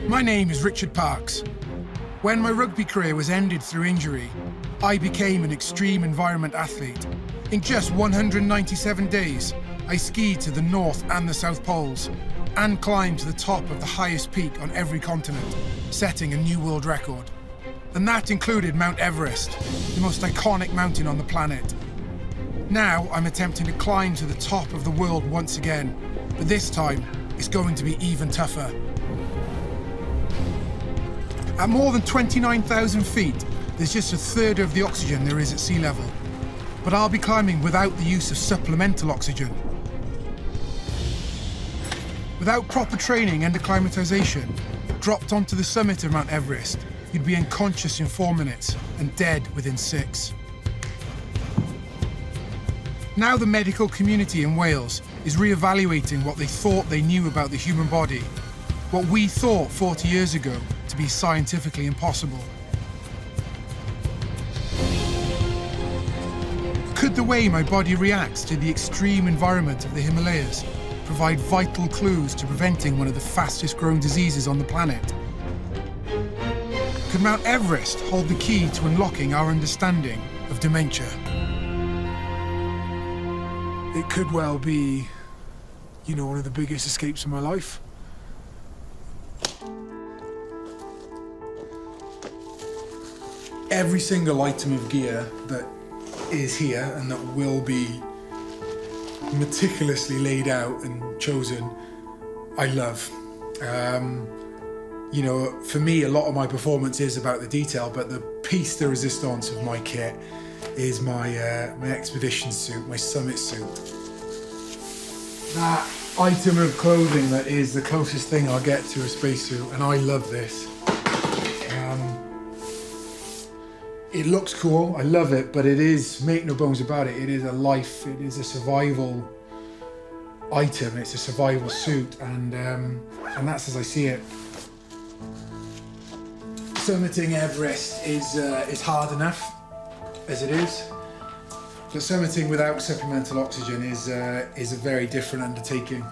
My name is Richard Parks. When my rugby career was ended through injury, I became an extreme environment athlete. In just 197 days, I skied to the North and the South Poles and climbed to the top of the highest peak on every continent, setting a new world record. And that included Mount Everest, the most iconic mountain on the planet. Now I'm attempting to climb to the top of the world once again, but this time it's going to be even tougher. At more than 29,000 feet, there's just a third of the oxygen there is at sea level. But I'll be climbing without the use of supplemental oxygen. Without proper training and acclimatization, dropped onto the summit of Mount Everest, you'd be unconscious in 4 minutes and dead within 6. Now the medical community in Wales is re-evaluating what they thought they knew about the human body, what we thought 40 years ago to be scientifically impossible. Could the way my body reacts to the extreme environment of the Himalayas provide vital clues to preventing one of the fastest growing diseases on the planet? Could Mount Everest hold the key to unlocking our understanding of dementia? It could well be, one of the biggest escapes of my life. Every single item of gear that is here and that will be meticulously laid out and chosen, I love. For me, a lot of my performance is about the detail, but the piece de resistance of my kit is my expedition suit, my summit suit. That item of clothing that is the closest thing I'll get to a spacesuit, and I love this. It looks cool, I love it, but it is, make no bones about it, it is a life, it is a survival item, it's a survival suit, and that's as I see it. Summiting Everest is hard enough as it is, but summiting without supplemental oxygen is a very different undertaking.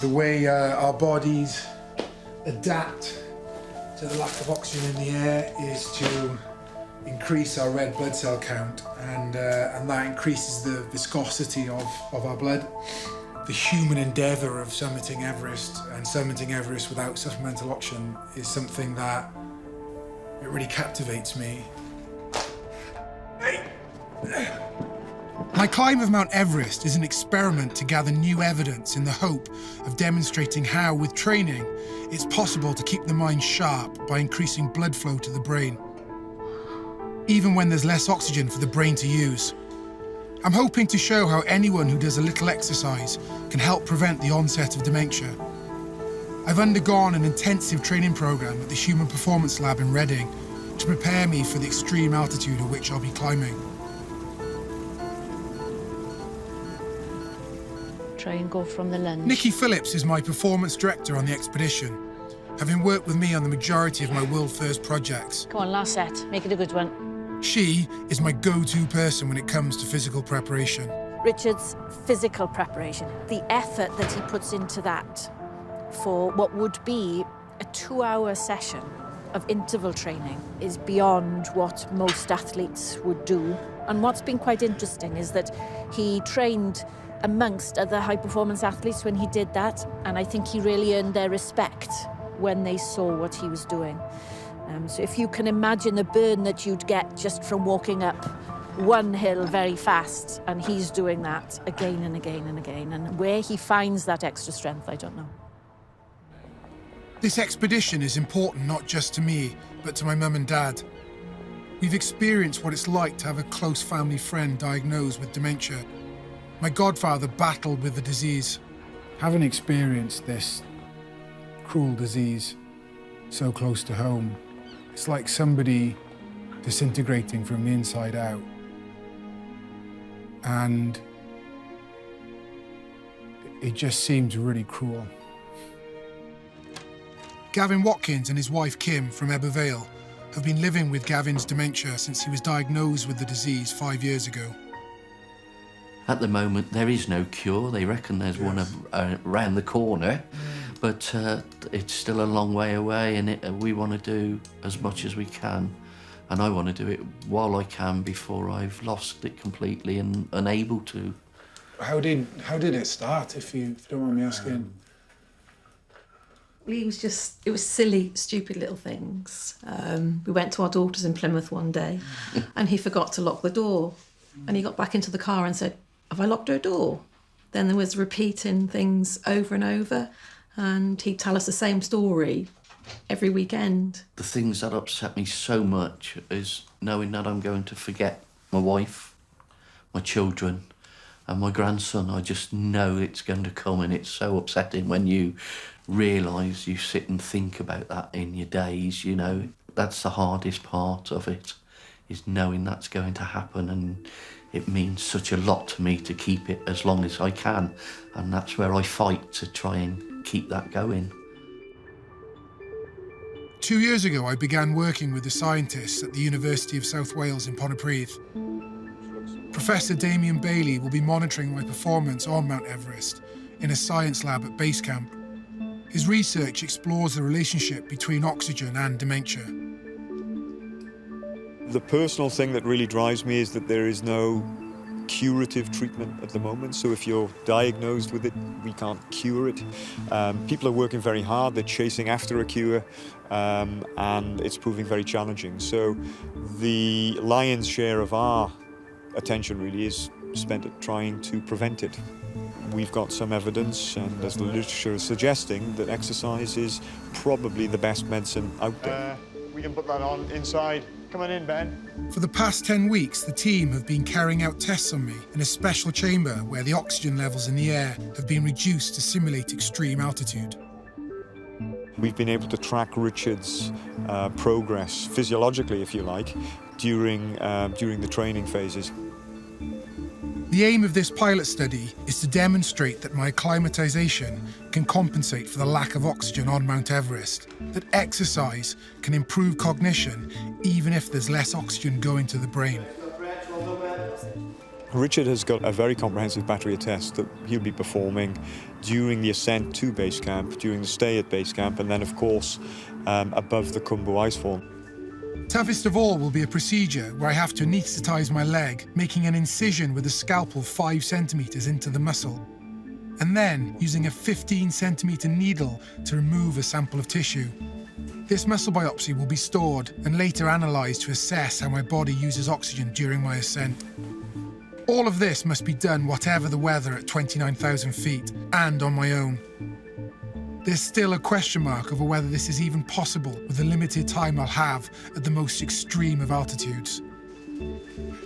The way our bodies adapt to the lack of oxygen in the air is to increase our red blood cell count, and that increases the viscosity of our blood. The human endeavour of summiting Everest and summiting Everest without supplemental oxygen is something that it really captivates me. My climb of Mount Everest is an experiment to gather new evidence in the hope of demonstrating how, with training, it's possible to keep the mind sharp by increasing blood flow to the brain, even when there's less oxygen for the brain to use. I'm hoping to show how anyone who does a little exercise can help prevent the onset of dementia. I've undergone an intensive training program at the Human Performance Lab in Reading to prepare me for the extreme altitude at which I'll be climbing. Try and go from the lunge. Nikki Phillips is my performance director on the expedition, having worked with me on the majority of my world-first projects. Come on, last set. Make it a good one. She is my go-to person when it comes to physical preparation. Richard's physical preparation, the effort that he puts into that for what would be a 2-hour session of interval training is beyond what most athletes would do. And what's been quite interesting is that he trained amongst other high-performance athletes when he did that, and I think he really earned their respect when they saw what he was doing. So if you can imagine the burn that you'd get just from walking up one hill very fast, and he's doing that again and again and again, and where he finds that extra strength, I don't know. This expedition is important not just to me, but to my mum and dad. We've experienced what it's like to have a close family friend diagnosed with dementia. My godfather battled with the disease. Having experienced this cruel disease so close to home, it's like somebody disintegrating from the inside out. And it just seems really cruel. Gavin Watkins and his wife Kim from Ebbw Vale have been living with Gavin's dementia since he was diagnosed with the disease 5 years ago. At the moment, there is no cure. They reckon there's one around the corner, but it's still a long way away, and we want to do as much as we can. And I want to do it while I can before I've lost it completely and unable to. How did it start, if you don't mind me asking? It was silly, stupid little things. We went to our daughter's in Plymouth one day and he forgot to lock the door. And he got back into the car and said, "Have I locked her door?" Then there was repeating things over and over, and he'd tell us the same story every weekend. The things that upset me so much is knowing that I'm going to forget my wife, my children, and my grandson. I just know it's going to come, and it's so upsetting when you realise you sit and think about that in your days, you know. That's the hardest part of it, is knowing that's going to happen, and it means such a lot to me to keep it as long as I can, and that's where I fight to try and keep that going. 2 years ago, I began working with the scientists at the University of South Wales in Pontypridd. Professor Damien Bailey will be monitoring my performance on Mount Everest in a science lab at base camp. His research explores the relationship between oxygen and dementia. The personal thing that really drives me is that there is no curative treatment at the moment. So if you're diagnosed with it, we can't cure it. People are working very hard, they're chasing after a cure, and it's proving very challenging. So the lion's share of our attention really is spent at trying to prevent it. We've got some evidence, and as the literature is suggesting, that exercise is probably the best medicine out there. We can put that on inside. Come on in, Ben. For the past 10 weeks, the team have been carrying out tests on me in a special chamber where the oxygen levels in the air have been reduced to simulate extreme altitude. We've been able to track Richard's progress, physiologically, if you like, during the training phases. The aim of this pilot study is to demonstrate that my acclimatization can compensate for the lack of oxygen on Mount Everest, that exercise can improve cognition even if there's less oxygen going to the brain. Richard has got a very comprehensive battery of tests that he'll be performing during the ascent to base camp, during the stay at base camp, and then, of course, above the Khumbu icefall. Toughest of all will be a procedure where I have to anaesthetize my leg, making an incision with a scalpel 5 centimeters into the muscle, and then using a 15 centimeter needle to remove a sample of tissue. This muscle biopsy will be stored and later analysed to assess how my body uses oxygen during my ascent. All of this must be done whatever the weather at 29,000 feet and on my own. There's still a question mark over whether this is even possible with the limited time I'll have at the most extreme of altitudes.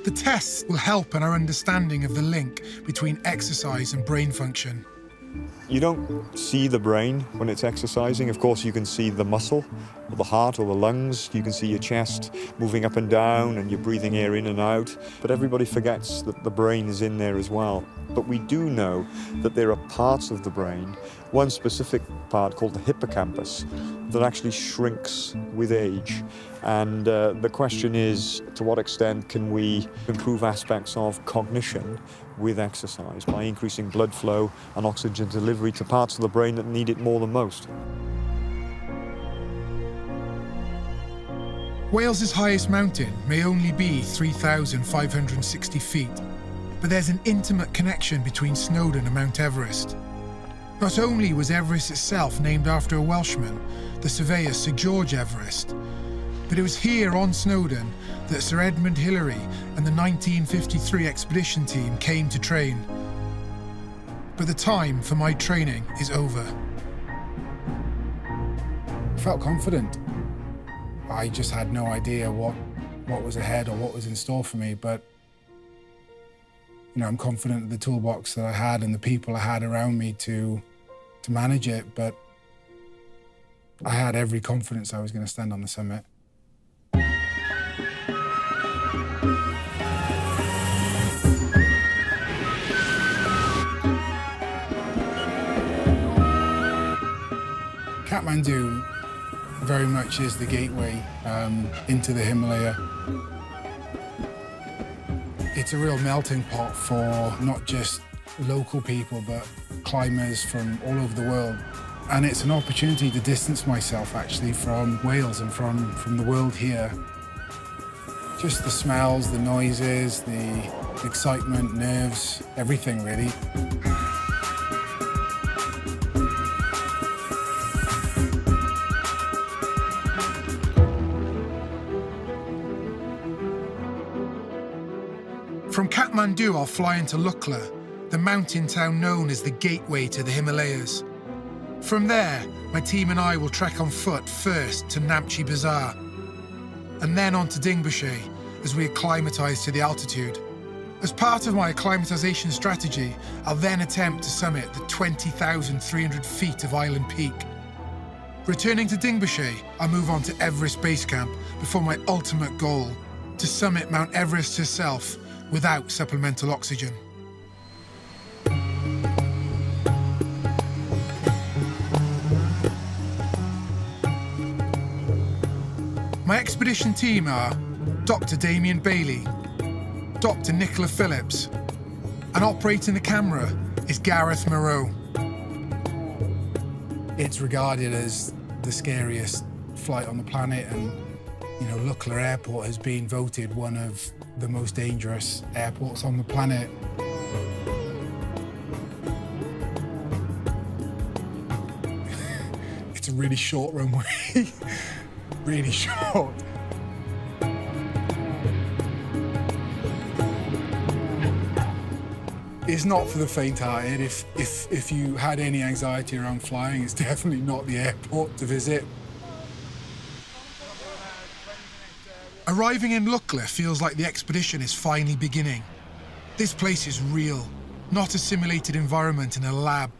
The tests will help in our understanding of the link between exercise and brain function. You don't see the brain when it's exercising. Of course, you can see the muscle, or the heart, or the lungs. You can see your chest moving up and down, and you're breathing air in and out. But everybody forgets that the brain is in there as well. But we do know that there are parts of the brain, one specific part called the hippocampus, that actually shrinks with age. And the question is, to what extent can we improve aspects of cognition with exercise by increasing blood flow and oxygen delivery to parts of the brain that need it more than most? Wales's highest mountain may only be 3,560 feet, but there's an intimate connection between Snowdon and Mount Everest. Not only was Everest itself named after a Welshman, the surveyor Sir George Everest, but it was here on Snowdon that Sir Edmund Hillary and the 1953 expedition team came to train. But the time for my training is over. I felt confident. I just had no idea what was ahead or what was in store for me, but I'm confident of the toolbox that I had and the people I had around me to manage it, but I had every confidence I was going to stand on the summit. Kathmandu very much is the gateway into the Himalaya. It's a real melting pot for not just local people, but climbers from all over the world. And it's an opportunity to distance myself, actually, from Wales and from the world here. Just the smells, the noises, the excitement, nerves, everything, really. From Kathmandu, I'll fly into Lukla, the mountain town known as the gateway to the Himalayas. From there, my team and I will trek on foot first to Namche Bazaar, and then on to Dingbashay as we acclimatise to the altitude. As part of my acclimatisation strategy, I'll then attempt to summit the 20,300 feet of Island Peak. Returning to Dingbashay, I'll move on to Everest Base Camp before my ultimate goal, to summit Mount Everest herself without supplemental oxygen. My expedition team are Dr. Damien Bailey, Dr. Nicola Phillips, and operating the camera is Gareth Moreau. It's regarded as the scariest flight on the planet, and you know, Lukla Airport has been voted one of the most dangerous airports on the planet. It's a really short runway. Really short. It's not for the faint-hearted. If you had any anxiety around flying, it's definitely not the airport to visit. Arriving in Lukla feels like the expedition is finally beginning. This place is real, not a simulated environment in a lab.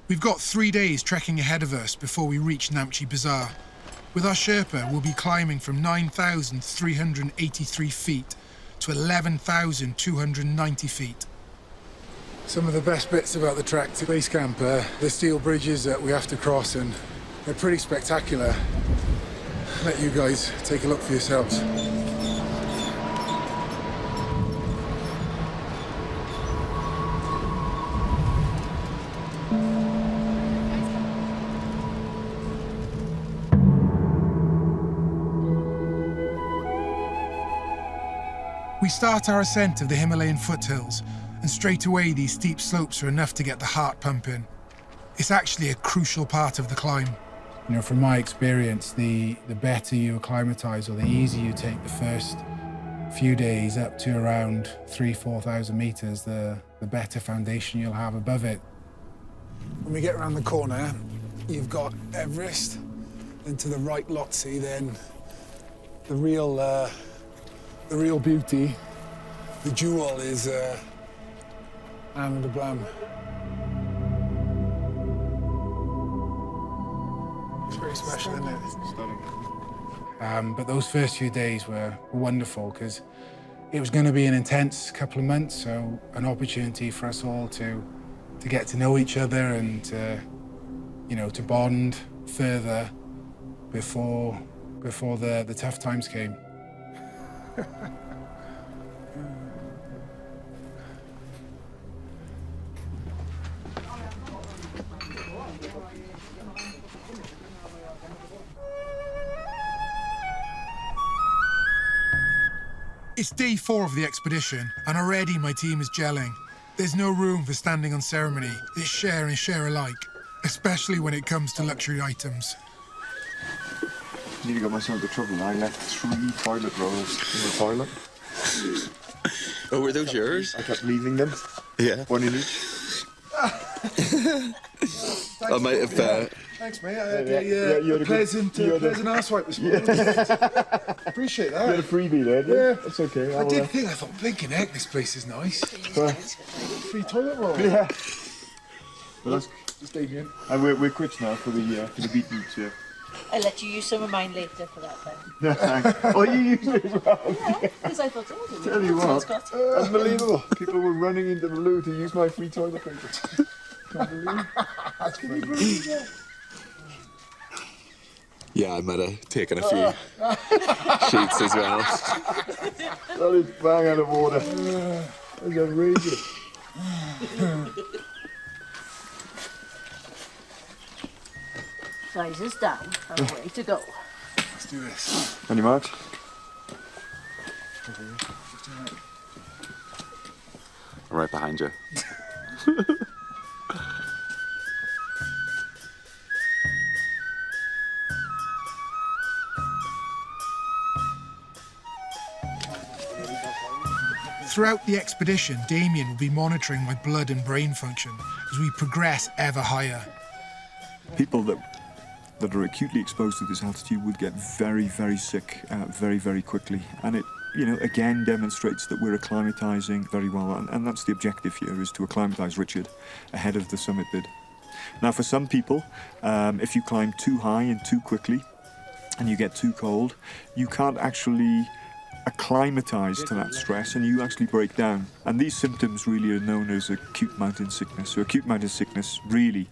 We've got 3 days trekking ahead of us before we reach Namche Bazaar. With our Sherpa, we'll be climbing from 9,383 feet to 11,290 feet. Some of the best bits about the trek to base camp are the steel bridges that we have to cross, and they're pretty spectacular. I'll let you guys take a look for yourselves. We start our ascent of the Himalayan foothills, and straight away these steep slopes are enough to get the heart pumping. It's actually a crucial part of the climb. You know, from my experience, the better you acclimatise, or the easier you take the first few days up to around 3,000–4,000 metres, the better foundation you'll have above it. When we get around the corner, you've got Everest, and to the right Lhotse, then the real beauty, the jewel, is Anne de Blam. It's very special, isn't it? Stunning. But those first few days were wonderful, because it was going to be an intense couple of months, so an opportunity for us all to get to know each other and to bond further before the tough times came. It's day 4 of the expedition, and already my team is gelling. There's no room for standing on ceremony. It's share and share alike, especially when it comes to luxury items. Nearly got myself into trouble. I left 3 toilet rolls in the toilet. Oh, were those yours? I kept leaving them. Yeah. One in each. I might have. Thanks, mate. I had a pleasant arsewipe this morning. Appreciate that. You had a freebie there, didn't you? Yeah. That's okay. I did think, I thought, blinking heck, this place is nice. Free toilet roll. Yeah. Well, Just Damien. and we're quits now for the beetroots, yeah. I'll let you use some of mine later for that then. Yeah, thanks. Oh, you used it as well. Because I thought, Tell you what, unbelievable. People were running into the loo to use my free toilet paper. Can't believe it. That's funny. Yeah, I might have taken a few sheets as well. That is bang out of order. That's outrageous. Sizes down and away to go. Let's do this. Any marks? I'm right behind you. Throughout the expedition, Damien will be monitoring my blood and brain function as we progress ever higher. People that are acutely exposed to this altitude would get very, very sick very, very quickly. And it, again demonstrates that we're acclimatizing very well. And that's the objective here, is to acclimatize Richard ahead of the summit bid. Now, for some people, if you climb too high and too quickly and you get too cold, you can't actually acclimatise to that stress and you actually break down. And these symptoms really are known as acute mountain sickness. So acute mountain sickness really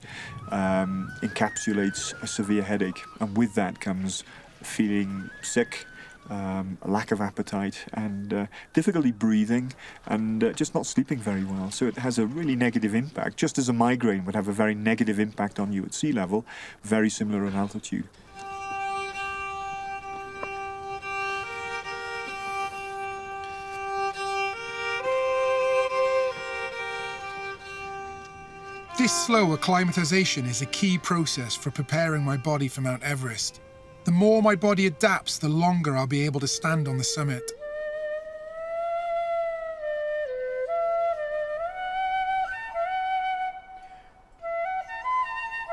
encapsulates a severe headache, and with that comes feeling sick, a lack of appetite, and difficulty breathing, and just not sleeping very well. So it has a really negative impact, just as a migraine would have a very negative impact on you at sea level, very similar at altitude. This slow acclimatization is a key process for preparing my body for Mount Everest. The more my body adapts, the longer I'll be able to stand on the summit.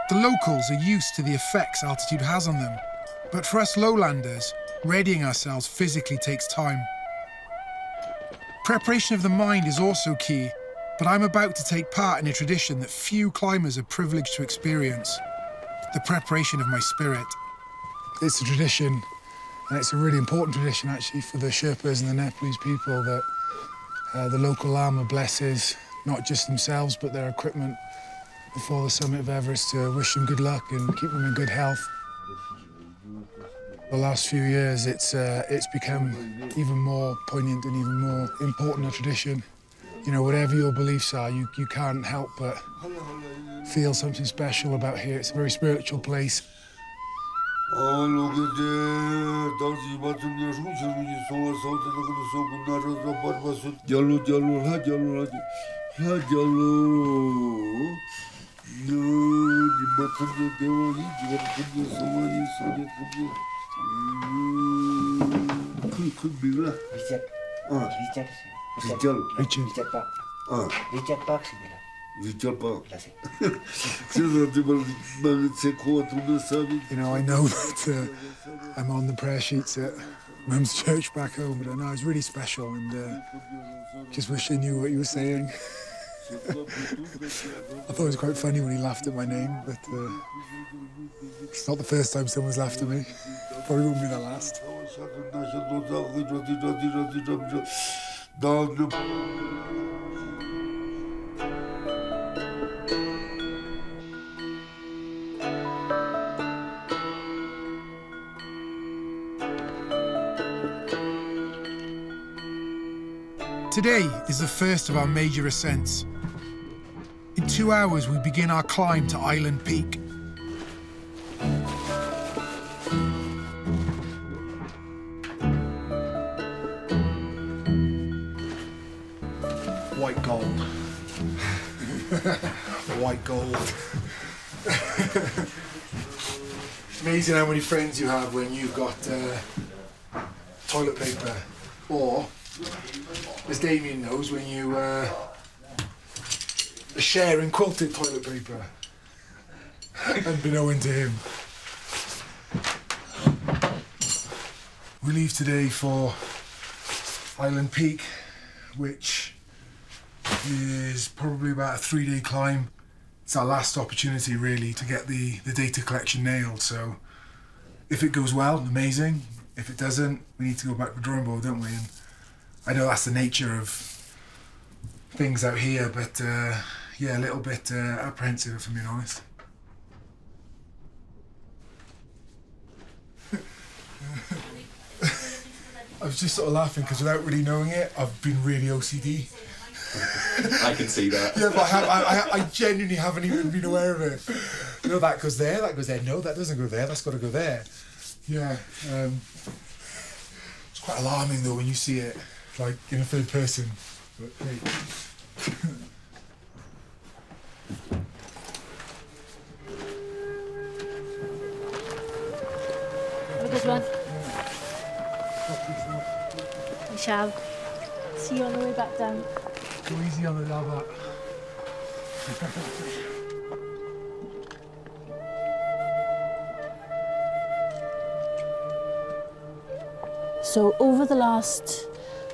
The locals are used to the effects altitude has on them, but for us lowlanders, readying ourselves physically takes time. Preparation of the mind is also key, but I'm about to take part in a tradition that few climbers are privileged to experience: the preparation of my spirit. It's a tradition, and it's a really important tradition actually for the Sherpas and the Nepalese people, that the local Lama blesses not just themselves but their equipment before the summit of Everest to wish them good luck and keep them in good health. The last few years it's become even more poignant and even more important a tradition. Whatever your beliefs are, you can't help but feel something special about here. It's a very spiritual place. I know that I'm on the prayer sheets at Mum's church back home, but I know it's really special, and just wish I knew what you were saying. I thought it was quite funny when he laughed at my name, but it's not the first time someone's laughed at me. Probably won't be the last. Today is the first of our major ascents. In 2 hours, we begin our climb to Island Peak. White gold. White gold. It's amazing how many friends you have when you've got toilet paper, or, as Damien knows, when you are sharing quilted toilet paper. Unbeknown to him. We leave today for Island Peak, which is probably about a 3-day climb. It's our last opportunity really to get the data collection nailed, so if it goes well, amazing. If it doesn't, we need to go back to the drawing board, don't we? And I know that's the nature of things out here, but yeah, a little bit apprehensive if I'm being honest. I was just sort of laughing because without really knowing it, I've been really OCD. I can see that. Yeah, but I genuinely haven't even been aware of it. You know, that goes there, no, that doesn't go there, that's got to go there. Yeah, it's quite alarming though when you see it, like in a third person. But hey. Have a good one. We shall see you on the way back down. Go easy on the lava. So over the last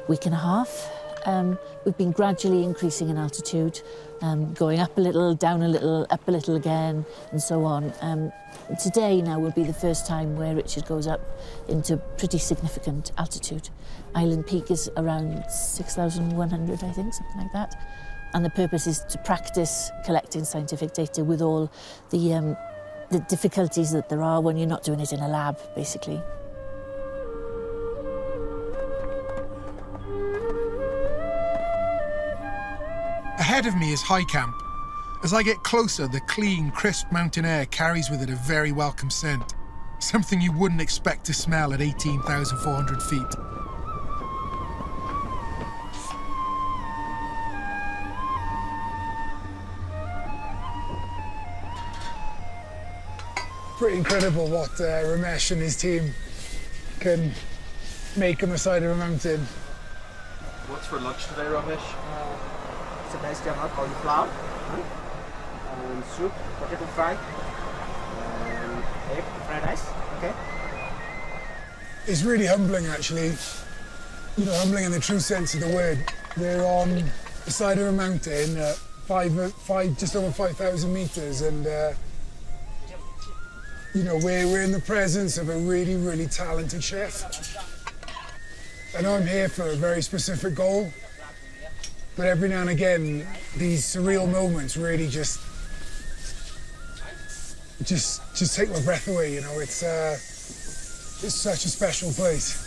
week and a half, we've been gradually increasing in altitude, going up a little, down a little, up a little again, and so on. Today now will be the first time where Richard goes up into pretty significant altitude. Island Peak is around 6,100, I think, something like that. And the purpose is to practice collecting scientific data with all the difficulties that there are when you're not doing it in a lab, basically. Ahead of me is High Camp. As I get closer, the clean, crisp mountain air carries with it a very welcome scent. Something you wouldn't expect to smell at 18,400 feet. Pretty incredible what Ramesh and his team can make on the side of a mountain. What's for lunch today, Ramesh? It's a nice dinner, cauliflower, and soup, potato fry, and egg, fried rice. Okay. It's really humbling, actually. You know, humbling in the true sense of the word. We're on the side of a mountain, just over 5,000 meters, and you know, we're in the presence of a really, really talented chef. I know I'm here for a very specific goal, but every now and again, these surreal moments really just take my breath away. You know, it's such a special place.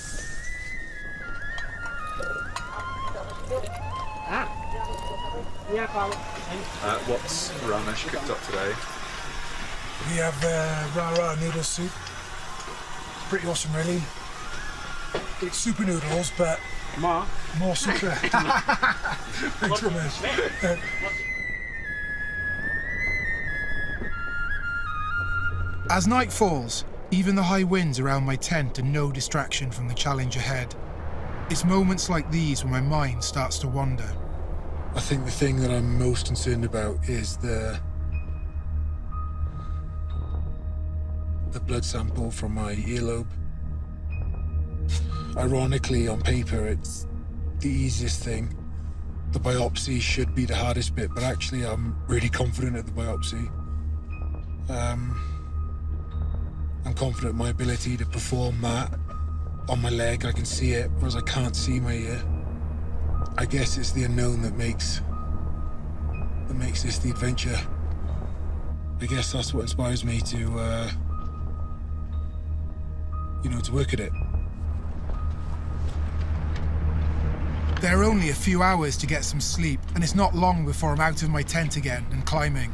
What's Ramesh cooked up today? We have rah noodle soup. It's pretty awesome, really. It's super noodles, but more super. Thanks very much. As night falls, even the high winds around my tent are no distraction from the challenge ahead. It's moments like these when my mind starts to wander. I think the thing that I'm most concerned about is the blood sample from my earlobe. Ironically, on paper, it's the easiest thing. The biopsy should be the hardest bit, but actually I'm really confident at the biopsy. I'm confident in my ability to perform that on my leg. I can see it, whereas I can't see my ear. I guess it's the unknown that makes this the adventure. I guess that's what inspires me to to work at it. There are only a few hours to get some sleep, and it's not long before I'm out of my tent again and climbing.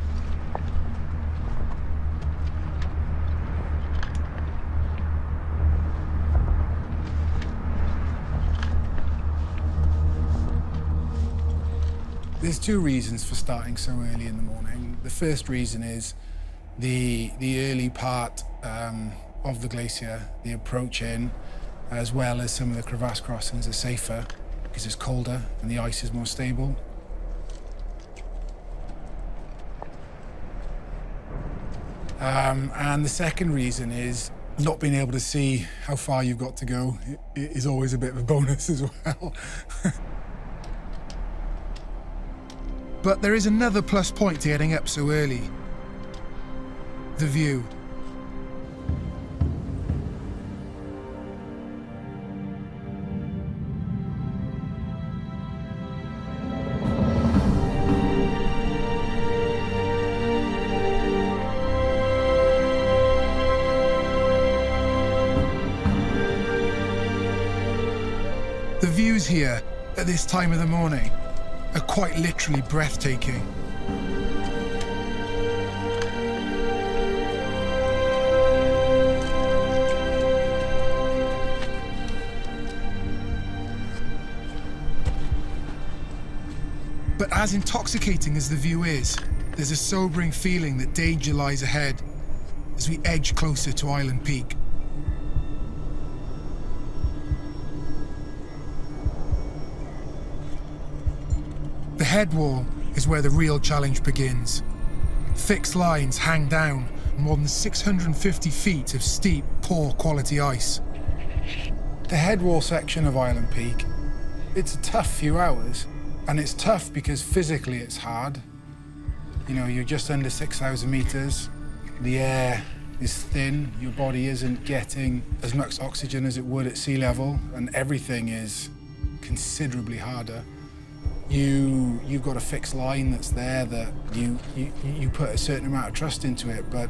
There's two reasons for starting so early in the morning. The first reason is the early part of the glacier, the approach in, as well as some of the crevasse crossings are safer because it's colder and the ice is more stable. And the second reason is not being able to see how far you've got to go is always a bit of a bonus as well. But there is another plus point to getting up so early. The view. The views here at this time of the morning are quite literally breathtaking. But as intoxicating as the view is, there's a sobering feeling that danger lies ahead as we edge closer to Island Peak. The head wall is where the real challenge begins. Fixed lines hang down more than 650 feet of steep, poor quality ice. The head wall section of Island Peak, it's a tough few hours, and it's tough because physically it's hard. You know, you're just under 6,000 meters. The air is thin. Your body isn't getting as much oxygen as it would at sea level, and everything is considerably harder. You've got a fixed line that's there that you put a certain amount of trust into it, but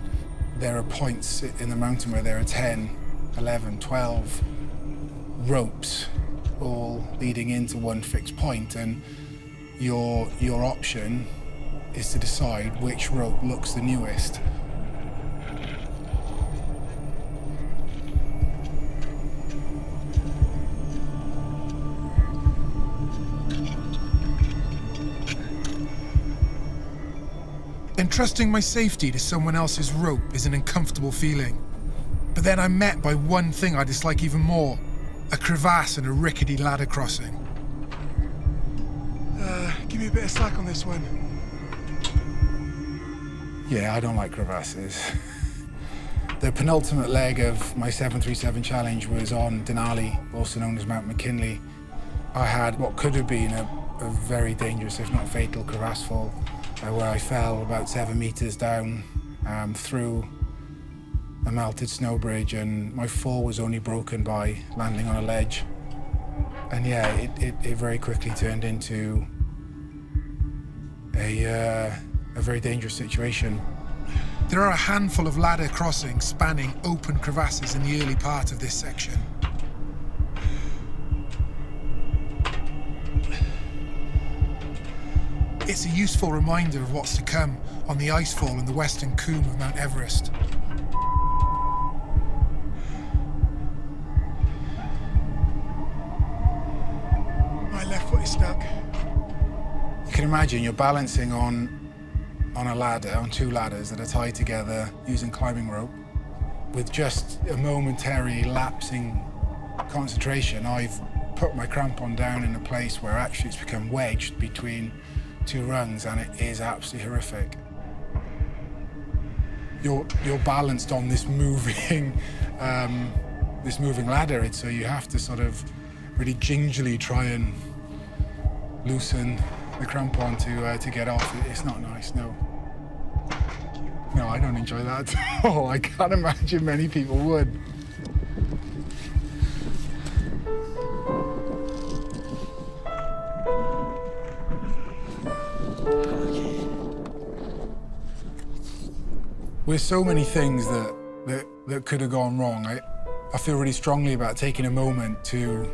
there are points in the mountain where there are 10, 11, 12 ropes all leading into one fixed point, and your option is to decide which rope looks the newest. Entrusting my safety to someone else's rope is an uncomfortable feeling. But then I'm met by one thing I dislike even more: a crevasse and a rickety ladder crossing. Give me a bit of slack on this one. Yeah, I don't like crevasses. The penultimate leg of my 737 challenge was on Denali, also known as Mount McKinley. I had what could have been a very dangerous, if not fatal, crevasse fall, where I fell about 7 meters down through a melted snow bridge, and my fall was only broken by landing on a ledge. And yeah, it very quickly turned into a very dangerous situation. There are a handful of ladder crossings spanning open crevasses in the early part of this section. It's a useful reminder of what's to come on the icefall in the western comb of Mount Everest. My left foot is stuck. You can imagine you're balancing on a ladder, on two ladders that are tied together using climbing rope. With just a momentary lapsing concentration, I've put my crampon down in a place where actually it's become wedged between two rungs, and it is absolutely horrific. You're balanced on this moving ladder, so you have to sort of really gingerly try and loosen the crampon to get off. It's not nice, no. No, I don't enjoy that at all. I can't imagine many people would. With so many things that could have gone wrong, I feel really strongly about taking a moment to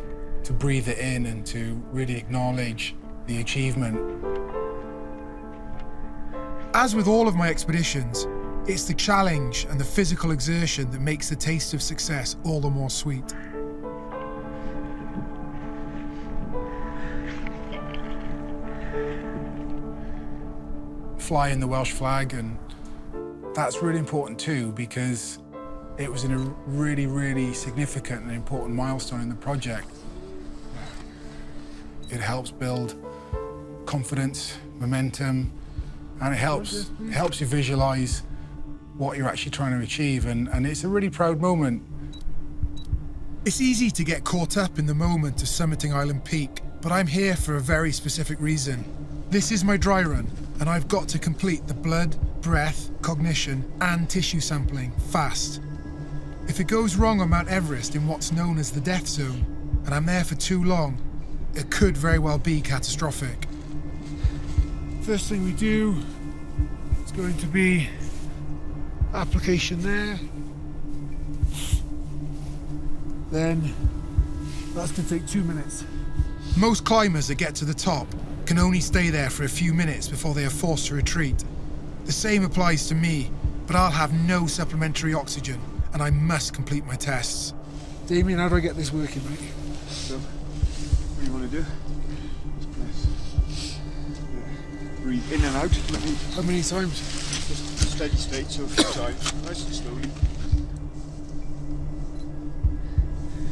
breathe it in and to really acknowledge the achievement. As with all of my expeditions, it's the challenge and the physical exertion that makes the taste of success all the more sweet. Flying the Welsh flag, and that's really important too, because it was a really, really significant and important milestone in the project. It helps build confidence, momentum, and it helps you visualize what you're actually trying to achieve, and it's a really proud moment. It's easy to get caught up in the moment of summiting Island Peak, but I'm here for a very specific reason. This is my dry run, and I've got to complete the blood, breath, cognition, and tissue sampling fast. If it goes wrong on Mount Everest in what's known as the death zone, and I'm there for too long, it could very well be catastrophic. First thing we do is going to be application there. Then that's going to take 2 minutes. Most climbers that get to the top can only stay there for a few minutes before they are forced to retreat. The same applies to me, but I'll have no supplementary oxygen and I must complete my tests. Damien, how do I get this working, mate? So, what do you want to do? Just press. Yeah. Breathe in and out. Let me. How many times? Just steady state, so a few times, nice and slowly.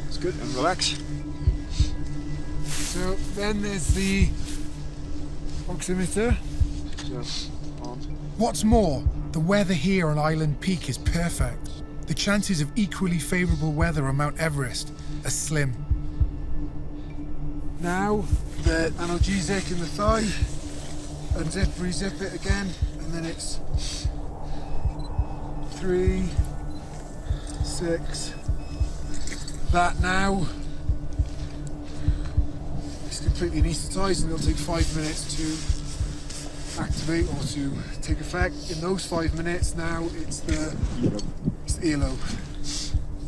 It's good, and relax. So then there's the oximeter. So, on. What's more, the weather here on Island Peak is perfect. The chances of equally favourable weather on Mount Everest are slim. Now, the analgesic in the thigh, unzip, re-zip it again, and then it's 3, 6. That now is completely anaesthetised and it'll take 5 minutes to activate or to take effect. In those 5 minutes now, it's the earlobe.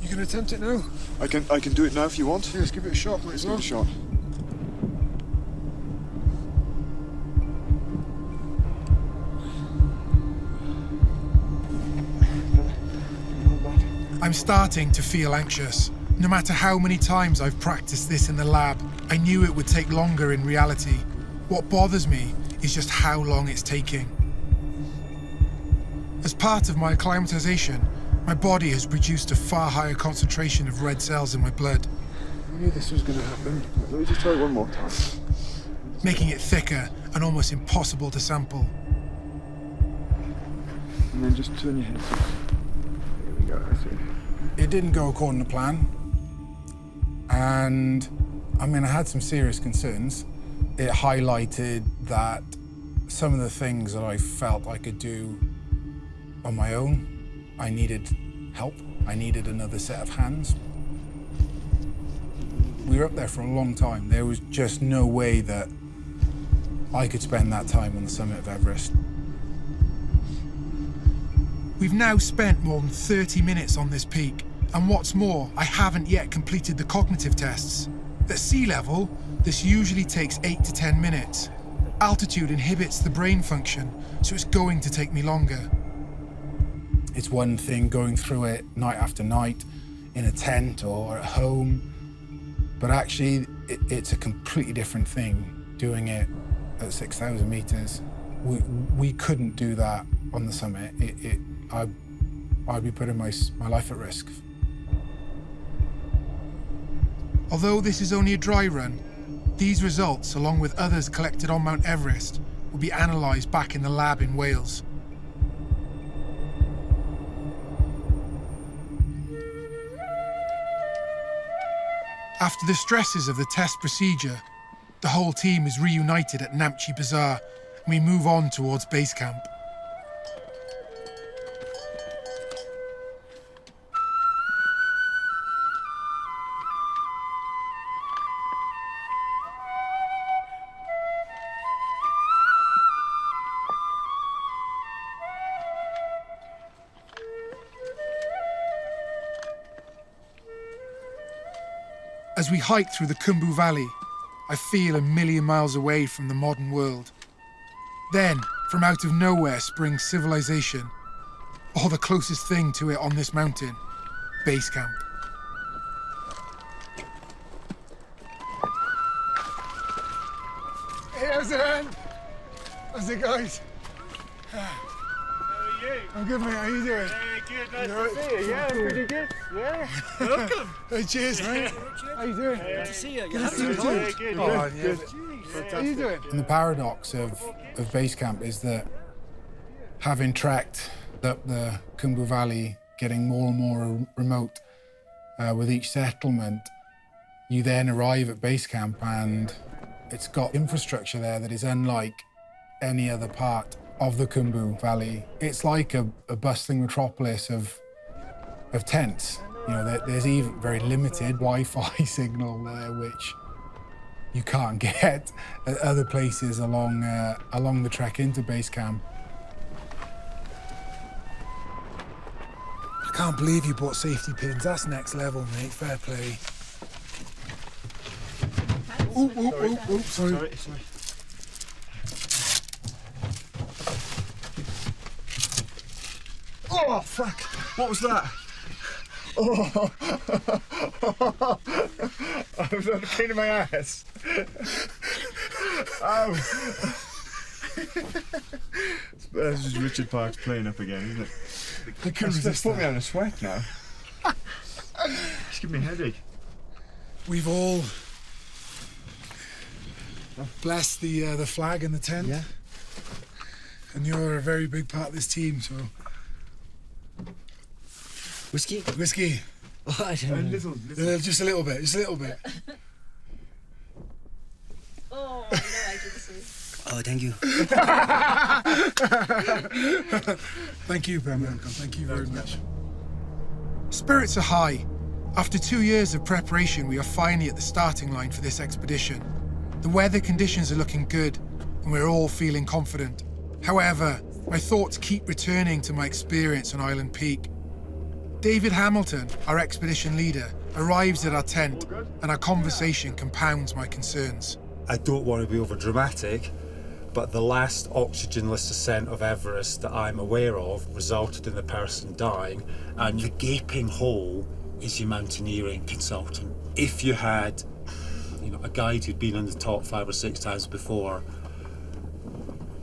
You can attempt it now? I can do it now if you want. Yeah, let's give it a shot, might as well. Give it a shot. I'm starting to feel anxious. No matter how many times I've practiced this in the lab, I knew it would take longer in reality. What bothers me is just how long it's taking. As part of my acclimatization, my body has produced a far higher concentration of red cells in my blood, I knew this was going to happen. Let me just try it one more time. making it thicker and almost impossible to sample. And then just turn your head. There we go, that's it. It didn't go according to plan, and I mean, I had some serious concerns. It highlighted that some of the things that I felt I could do on my own, I needed help. I needed another set of hands. We were up there for a long time. There was just no way that I could spend that time on the summit of Everest. We've now spent more than 30 minutes on this peak, and what's more, I haven't yet completed the cognitive tests. At sea level, this usually takes 8 to 10 minutes. Altitude inhibits the brain function, so it's going to take me longer. It's one thing going through it night after night in a tent or at home, but actually it's a completely different thing doing it at 6,000 meters. We couldn't do that on the summit. I'd be putting my life at risk. Although this is only a dry run, these results, along with others collected on Mount Everest, will be analysed back in the lab in Wales. After the stresses of the test procedure, the whole team is reunited at Namche Bazaar, and we move on towards base camp. As we hike through the Khumbu Valley, I feel a million miles away from the modern world. Then, from out of nowhere springs civilization, or the closest thing to it on this mountain, base camp. Hey, how's it, man? How's it, guys? How are you? I'm good, mate. How you doing? Good, nice You all to right? see you. Yeah, pretty good. Yeah, welcome. Hey, cheers, mate. How you doing? Good to see you. Good to see you too. Yeah, good. Oh, Yeah. yeah. How you doing? And the paradox of base camp is that having trekked up the Khumbu Valley, getting more and more remote with each settlement, you then arrive at base camp and it's got infrastructure there that is unlike any other part of the Khumbu Valley. It's like a bustling metropolis of tents. You know, there's even very limited Wi-Fi signal there, which you can't get at other places along the trek into base camp. I can't believe you bought safety pins. That's next level, mate. Fair play. Sorry. Sorry. Oh, fuck! What was that? Oh! I was on the pain in my ass. Oh! This is Richard Park's playing up again, isn't it? I couldn't resist put me that. on a sweat now. It's giving me a headache. We've all blessed the flag and the tent. Yeah. And you're a very big part of this team, so... Whiskey? Whiskey. Oh, I don't know. Just a little bit, just a little bit. Oh, no, I didn't see. Oh, thank you. Thank you, Pembroke. Thank you very much. Spirits are high. After 2 years of preparation, we are finally at the starting line for this expedition. The weather conditions are looking good, and we're all feeling confident. However, my thoughts keep returning to my experience on Island Peak. David Hamilton, our expedition leader, arrives at our tent, and our conversation compounds my concerns. I don't want to be over dramatic, but the last oxygenless ascent of Everest that I'm aware of resulted in the person dying, and the gaping hole is your mountaineering consultant. If you had, a guide who'd been on the top 5 or 6 times before,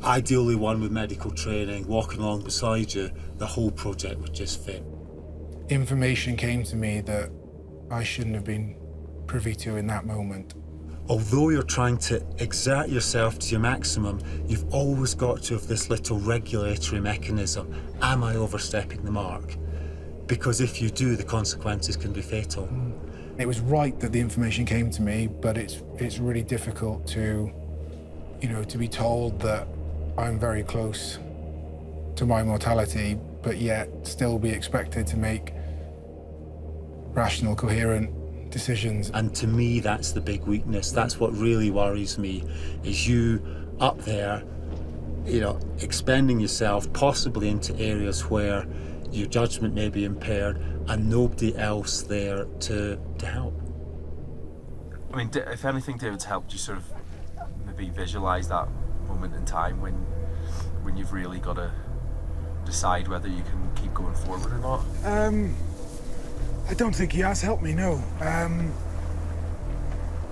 ideally one with medical training, walking along beside you, the whole project would just fit. Information came to me that I shouldn't have been privy to in that moment. Although you're trying to exert yourself to your maximum, you've always got to have this little regulatory mechanism. Am I overstepping the mark? Because if you do, the consequences can be fatal. It was right that the information came to me, but it's really difficult to, to be told that I'm very close to my mortality, but yet still be expected to make rational, coherent decisions. And to me, that's the big weakness. That's what really worries me, is you up there, expending yourself possibly into areas where your judgment may be impaired and nobody else there to help. I mean, if anything, David's helped you sort of maybe visualise that moment in time when you've really got to decide whether you can keep going forward or not? I don't think he has helped me, no.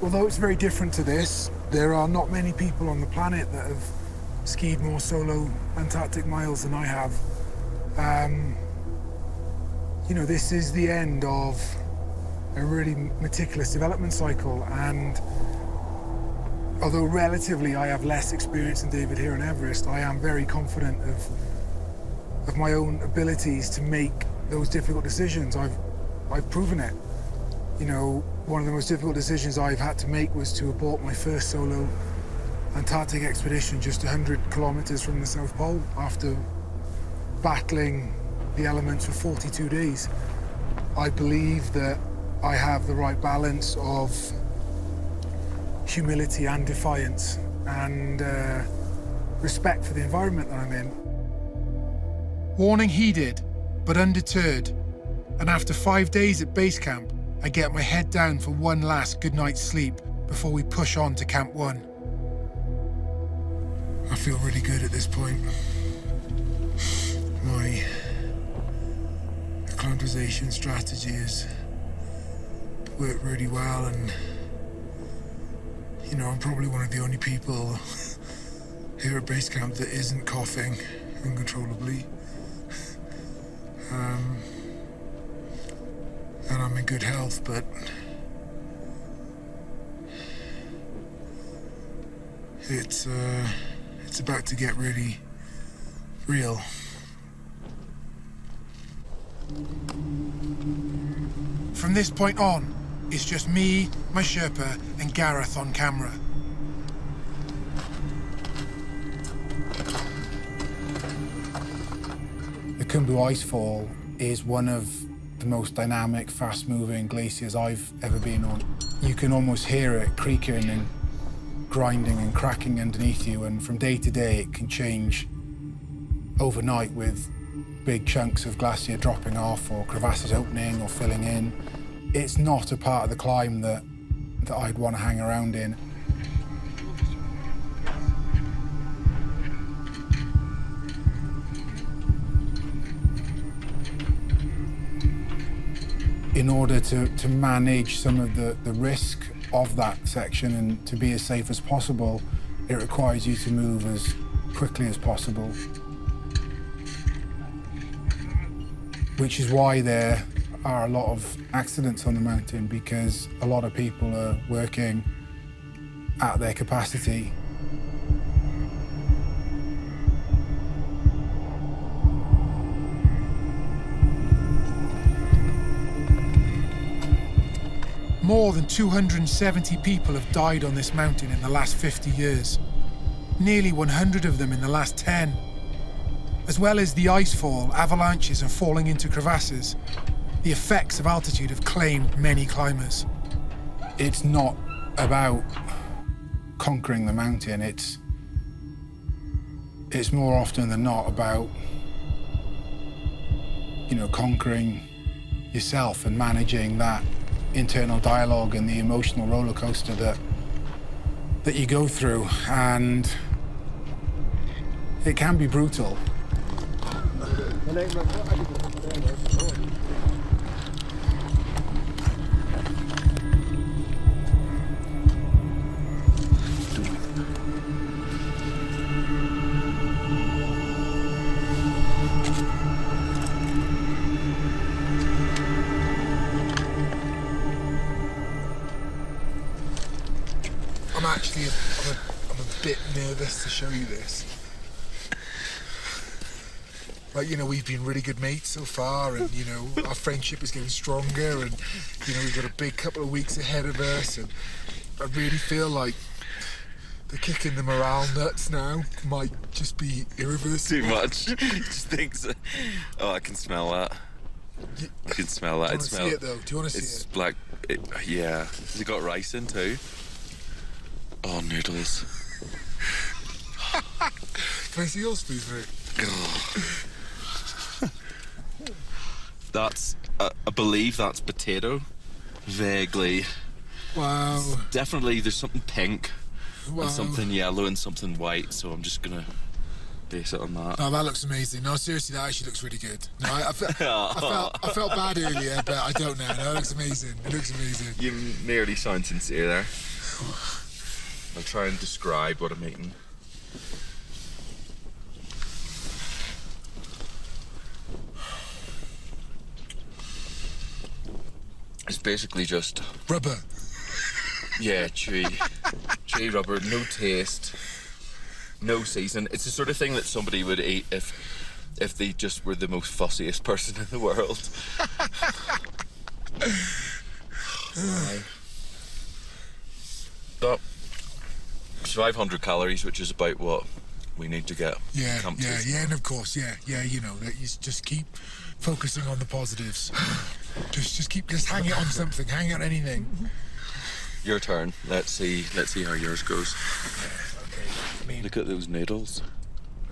Although it's very different to this, there are not many people on the planet that have skied more solo Antarctic miles than I have. This is the end of a really meticulous development cycle, and although relatively I have less experience than David here on Everest, I am very confident of my own abilities to make those difficult decisions. I've proven it. One of the most difficult decisions I've had to make was to abort my first solo Antarctic expedition just 100 kilometers from the South Pole after battling the elements for 42 days. I believe that I have the right balance of humility and defiance and respect for the environment that I'm in. Warning heeded, but undeterred. And after 5 days at base camp, I get my head down for one last good night's sleep before we push on to Camp 1. I feel really good at this point. My acclimatization strategy has worked really well, and I'm probably one of the only people here at base camp that isn't coughing uncontrollably. And I'm in good health, but it's about to get really real. From this point on, it's just me, my Sherpa, and Gareth on camera. The Khumbu Icefall is one of the most dynamic, fast-moving glaciers I've ever been on. You can almost hear it creaking and grinding and cracking underneath you, and from day to day it can change overnight with big chunks of glacier dropping off or crevasses opening or filling in. It's not a part of the climb that I'd want to hang around in. in order to manage some of the risk of that section and to be as safe as possible, it requires you to move as quickly as possible. Which is why there are a lot of accidents on the mountain, because a lot of people are working at their capacity. More than 270 people have died on this mountain in the last 50 years. Nearly 100 of them in the last 10. As well as the icefall, avalanches and falling into crevasses, the effects of altitude have claimed many climbers. It's not about conquering the mountain, it's more often than not about, conquering yourself and managing that internal dialogue and the emotional roller coaster that you go through, and it can be brutal. I'm a bit nervous to show you this. We've been really good mates so far, and, our friendship is getting stronger, and, we've got a big couple of weeks ahead of us, and I really feel like the kicking the morale nuts now might just be irreversible. Too much. Just thinks. Oh, I can smell that. I can smell that. Do you want to see it, though? Do you want to see It's it? like, yeah. Has it got rice in too? Oh, noodles. Can I see your spoon, mate? That's, I believe that's potato. Vaguely. Wow. Definitely there's something pink. Wow. And something yellow and something white, so I'm just gonna base it on that. No, that looks amazing. No, seriously, that actually looks really good. No, I felt bad earlier, but I don't now. No, it looks amazing. It looks amazing. You nearly sound sincere there. I'll try and describe what I'm eating. It's basically just rubber. Yeah, chewy rubber, no taste, no season. It's the sort of thing that somebody would eat if they just were the most fussiest person in the world. But it's 500 calories, which is about what we need to get. Yeah, and of course, yeah, you just keep focusing on the positives. just hang it on something, hang it on anything. Your turn. Let's see how yours goes. Okay. Look at those noodles.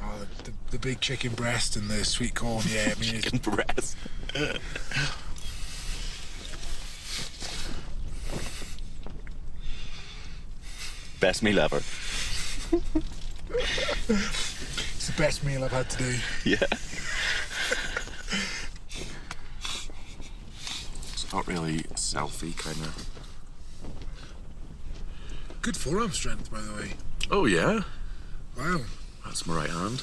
Oh, the big chicken breast and the sweet corn. Yeah, chicken breast. Best meal ever. It's the best meal I've had today. Yeah. It's not really selfie kind of. Good forearm strength, by the way. Oh, yeah? Wow. That's my right hand.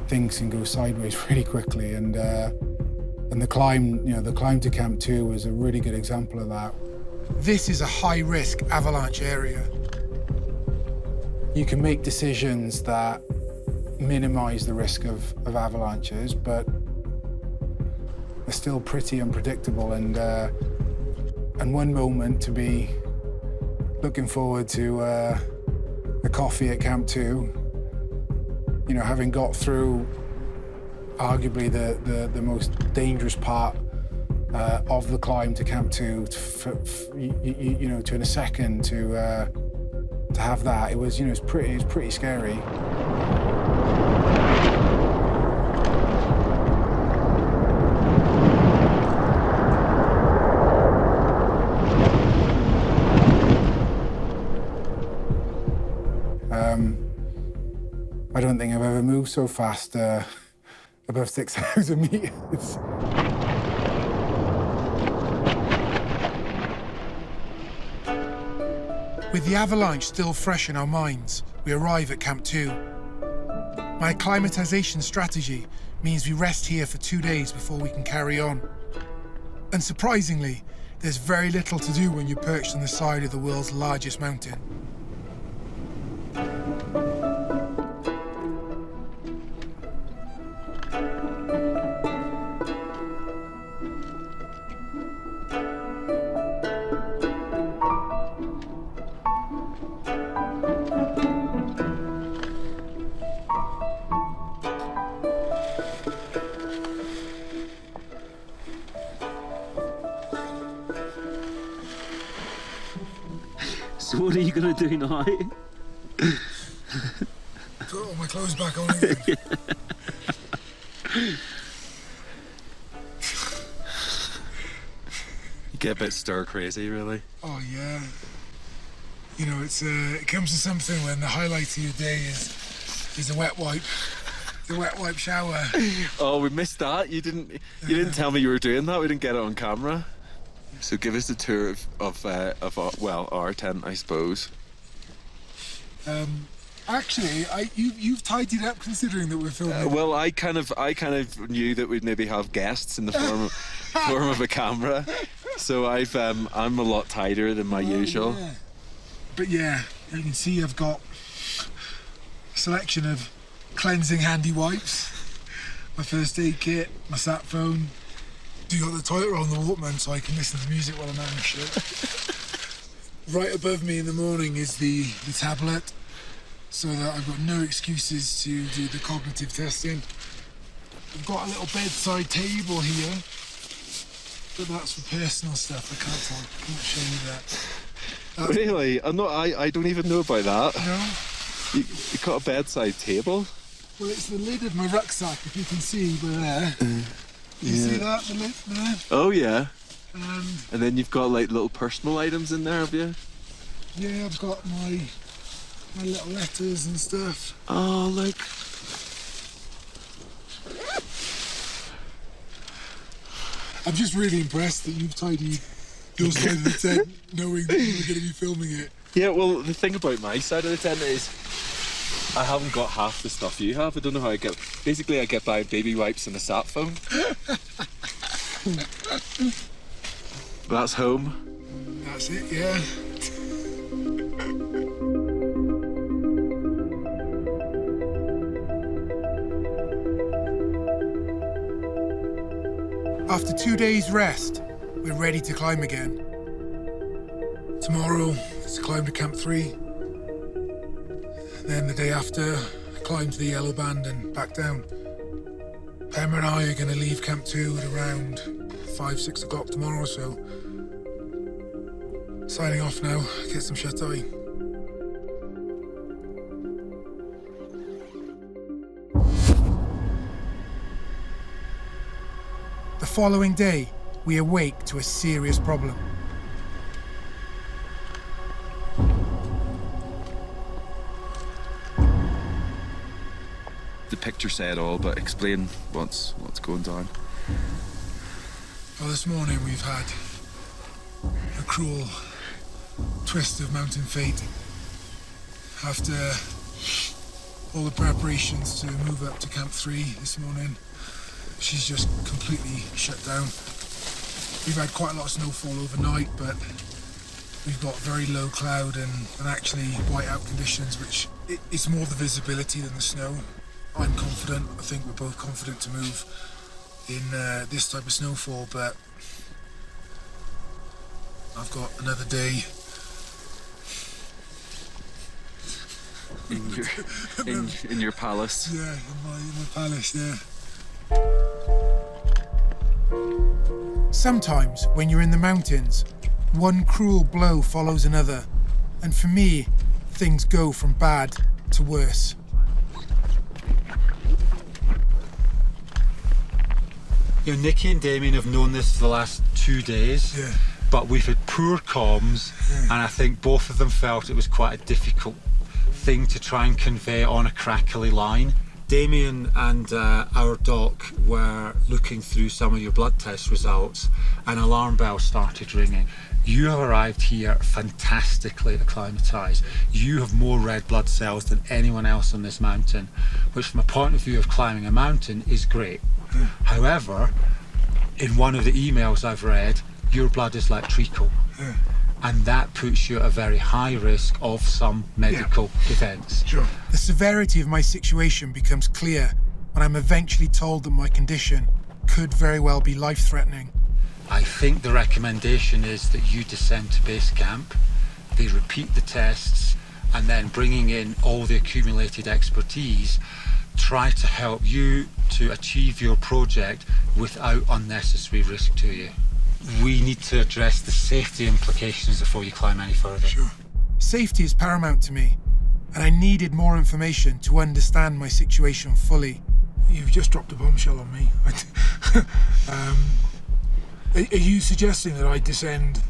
Things can go sideways really quickly, and the climb to Camp 2 was a really good example of that. This is a high-risk avalanche area. You can make decisions that minimize the risk of avalanches, but they're still pretty unpredictable, and one moment to be looking forward to the coffee at Camp 2, having got through arguably the most dangerous part of the climb to Camp 2, to in a second to have that, it was pretty scary. move so fast above 6,000 meters. With the avalanche still fresh in our minds, we arrive at Camp 2. My acclimatization strategy means we rest here for 2 days before we can carry on. Unsurprisingly, there's very little to do when you're perched on the side of the world's largest mountain. So what are you gonna do now? Put all my clothes back on again. You get a bit stir crazy, really. Oh yeah. You know, it comes to something when the highlight of your day is a wet wipe. The wet wipe shower. Oh, we missed that. You didn't tell me you were doing that. We didn't get it on camera. So give us a tour of our tent, I suppose. Actually, you've tidied up considering that we're filming. Well, I kind of knew that we'd maybe have guests in the form of a camera. So I'm a lot tidier than my usual. Yeah. But yeah, you can see I've got a selection of cleansing handy wipes, my first aid kit, my sat phone. You got the toilet roll on the Walkman so I can listen to music while I'm out of shit. Right above me in the morning is the tablet, so that I've got no excuses to do the cognitive testing. I've got a little bedside table here, but that's for personal stuff. I can't show you that. Really? I don't even know about that. No? You got a bedside table? Well, it's the lid of my rucksack, if you can see, but there. You see that, the lid there? Oh yeah. And then you've got like little personal items in there, have you? Yeah, I've got my little letters and stuff. Oh, look. I'm just really impressed that you've tidied your side of the tent knowing that you were going to be filming it. Yeah, well, the thing about my side of the tent is I haven't got half the stuff you have. I don't know how I get... Basically, I get by baby wipes and a sat phone. That's home. That's it, yeah. After 2 days' rest, we're ready to climb again. Tomorrow, it's a climb to Camp 3. Then the day after, a climb to the Yellow Band and back down. Pemma and I are going to leave Camp 2 at around 5-6 o'clock tomorrow, so signing off now, get some shut-eye. The following day, we awake to a serious problem. The picture said all, but explain what's going down. Well, this morning we've had a cruel twist of mountain fate. After all the preparations to move up to Camp 3 this morning, she's just completely shut down. We've had quite a lot of snowfall overnight, but we've got very low cloud and actually whiteout conditions, which it's more the visibility than the snow. I'm confident, I think we're both confident to move in this type of snowfall, but I've got another day. In your palace. Yeah, in my palace, yeah. Sometimes, when you're in the mountains, one cruel blow follows another, and for me, things go from bad to worse. You know, Nikki and Damien have known this for the last 2 days, Yeah. but we've had poor comms, and I think both of them felt it was quite a difficult thing to try and convey on a crackly line. Damien and our doc were looking through some of your blood test results, and alarm bells started ringing. You have arrived here fantastically acclimatized. You have more red blood cells than anyone else on this mountain, which from a point of view of climbing a mountain is great. However, in one of the emails I've read, your blood is like treacle. And that puts you at a very high risk of some medical events. Sure. The severity of my situation becomes clear when I'm eventually told that my condition could very well be life-threatening. I think the recommendation is that you descend to base camp, they repeat the tests, and then bringing in all the accumulated expertise, try to help you to achieve your project without unnecessary risk to you. We need to address the safety implications before you climb any further. Sure. Safety is paramount to me, and I needed more information to understand my situation fully. You've just dropped a bombshell on me. Are you suggesting that I descend?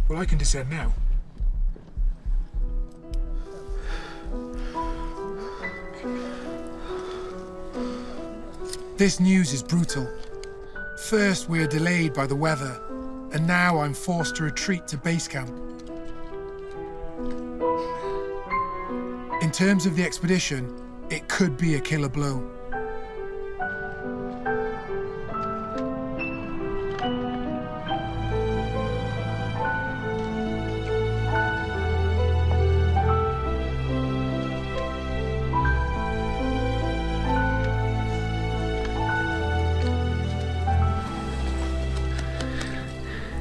Well, I can descend now. This news is brutal. First, we are delayed by the weather, and now I'm forced to retreat to base camp. In terms of the expedition, it could be a killer blow.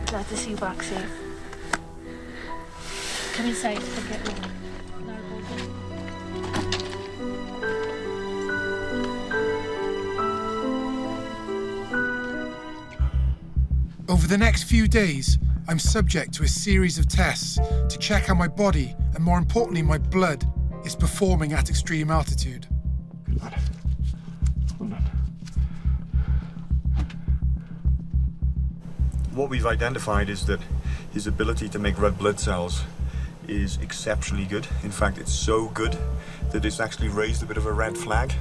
Glad to see you back safe. Come inside, I'll get you. Over the next few days, I'm subject to a series of tests to check how my body, and more importantly my blood, is performing at extreme altitude. What we've identified is that his ability to make red blood cells is exceptionally good. In fact, it's so good that it's actually raised a bit of a red flag.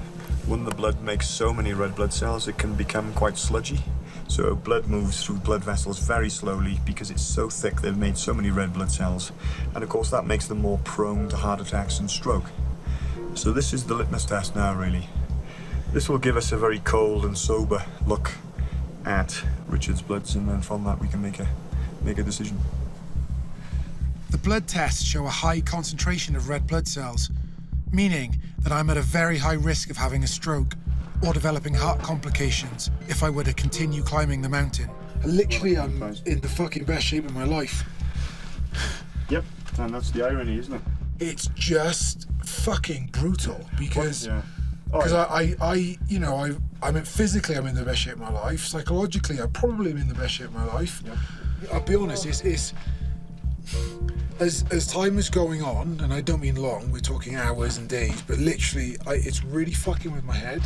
When the blood makes so many red blood cells, it can become quite sludgy. So blood moves through blood vessels very slowly because it's so thick they've made so many red blood cells. And of course that makes them more prone to heart attacks and stroke. So this is the litmus test now, really. This will give us a very cold and sober look at Richard's bloods, and then from that we can make a decision. The blood tests show a high concentration of red blood cells, meaning that I'm at a very high risk of having a stroke or developing heart complications if I were to continue climbing the mountain. Literally, I'm in the fucking best shape of my life. Yep, and that's the irony, isn't it? It's just fucking brutal because I mean, physically I'm in the best shape of my life. Psychologically, I probably am in the best shape of my life. Yep. I'll be honest, it's as time is going on, and I don't mean long, we're talking hours and days, but literally, it's really fucking with my head.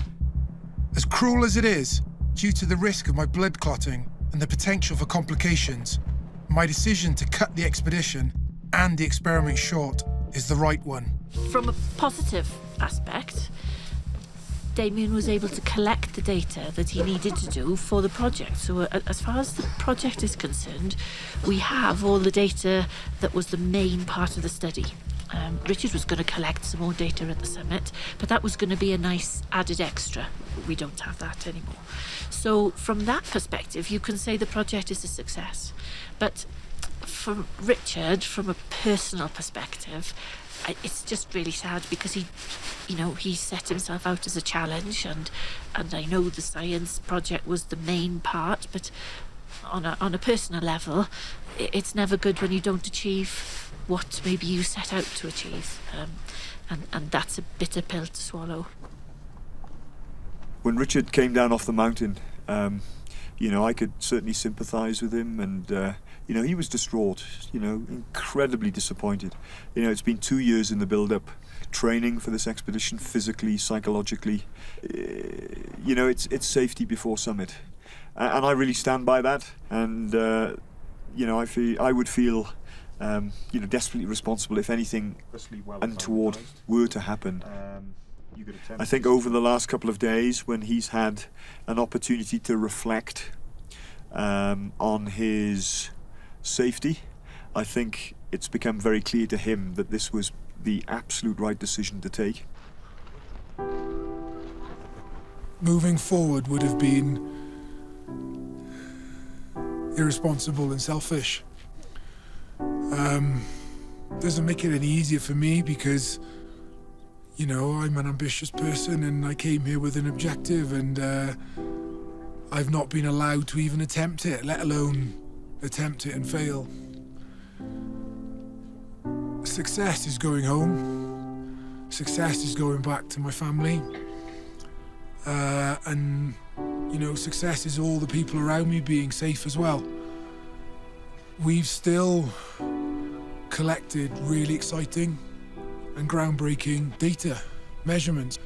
As cruel as it is, due to the risk of my blood clotting and the potential for complications, my decision to cut the expedition and the experiment short is the right one. From a positive aspect, Damien was able to collect the data that he needed to do for the project. So as far as the project is concerned, we have all the data that was the main part of the study. Richard was going to collect some more data at the summit, but that was going to be a nice added extra. We don't have that anymore. So from that perspective, you can say the project is a success. But for Richard, from a personal perspective, it's just really sad because he set himself out as a challenge, and I know the science project was the main part, but on a personal level, it's never good when you don't achieve what maybe you set out to achieve, and that's a bitter pill to swallow. When Richard came down off the mountain, I could certainly sympathise with him, and he was distraught, incredibly disappointed. It's been 2 years in the build-up, training for this expedition, physically, psychologically. It's safety before summit, and I really stand by that. And I would feel, desperately responsible if anything untoward were to happen. I think over the last couple of days, when he's had an opportunity to reflect on his safety, I think it's become very clear to him that this was the absolute right decision to take. Moving forward would have been irresponsible and selfish. Doesn't make it any easier for me because, you know, I'm an ambitious person and I came here with an objective, and I've not been allowed to even attempt it, let alone attempt it and fail. Success is going home. Success is going back to my family. And, you know, success is all the people around me being safe as well. We've still collected really exciting and groundbreaking data, measurements.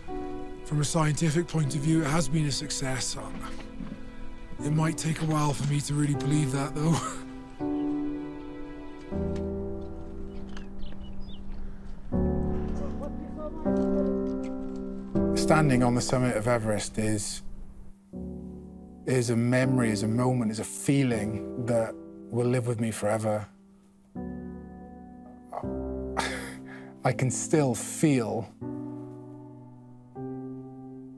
From a scientific point of view, it has been a success. It might take a while for me to really believe that, though. Standing on the summit of Everest is a memory, is a moment, is a feeling that will live with me forever. I can still feel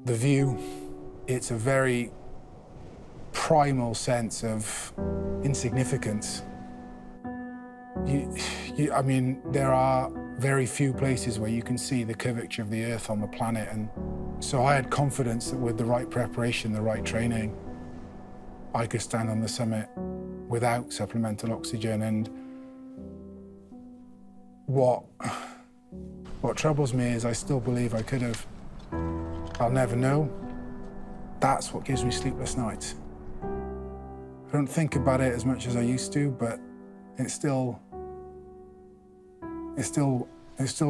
the view. It's a very primal sense of insignificance. I mean, there are very few places where you can see the curvature of the Earth on the planet, and so I had confidence that with the right preparation, the right training, I could stand on the summit without supplemental oxygen. And what troubles me is I still believe I could have. I'll never know. That's what gives me sleepless nights. I don't think about it as much as I used to, but it still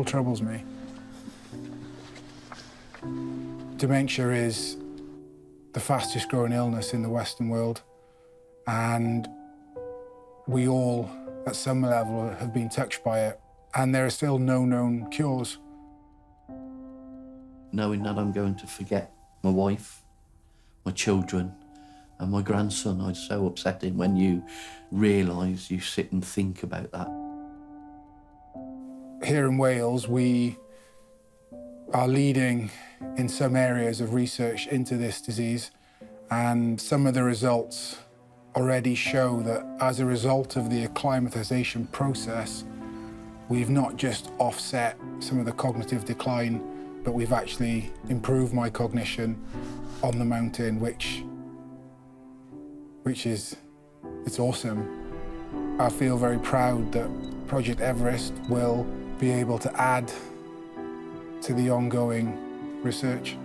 troubles me. Dementia is the fastest growing illness in the Western world, and we all, at some level, have been touched by it, and there are still no known cures. Knowing that I'm going to forget my wife, my children, and my grandson, it's so upsetting when you realise, you sit and think about that. Here in Wales, we are leading in some areas of research into this disease, and some of the results already show that as a result of the acclimatization process, we've not just offset some of the cognitive decline, but we've actually improved my cognition on the mountain, which is, it's awesome. I feel very proud that Project Everest will be able to add to the ongoing research.